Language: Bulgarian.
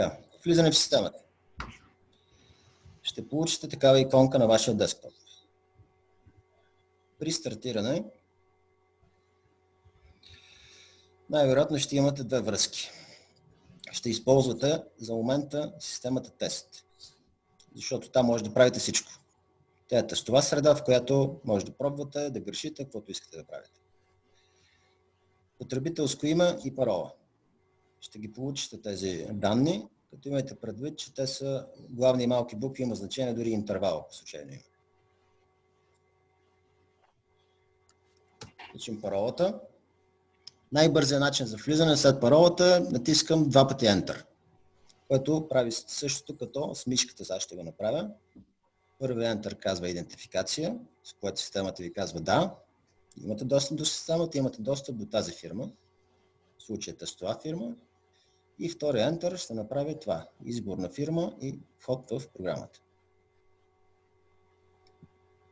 Така, влизане в системата. Ще получите такава иконка на вашия десктоп. При стартиране най-вероятно ще имате две връзки. Ще използвате за момента системата тест, защото там може да правите всичко. Тя е тестова среда, в която може да пробвате, да грешите, каквото искате да правите. Потребителско име и парола. Ще ги получите тези данни, като имайте предвид, че те са главни и малки букви, има значение дори интервал по случайно име. Включим паролата. Най-бързият начин за влизане след паролата натискам 2 пъти Enter, което прави същото като с мишката. Сега ще го направя. Първият Enter казва идентификация, с което системата ви казва да, имате достъп до системата, имате достъп до тази фирма, в случая тестова фирма. И втория Enter ще направи това, избор на фирма и вход в програмата.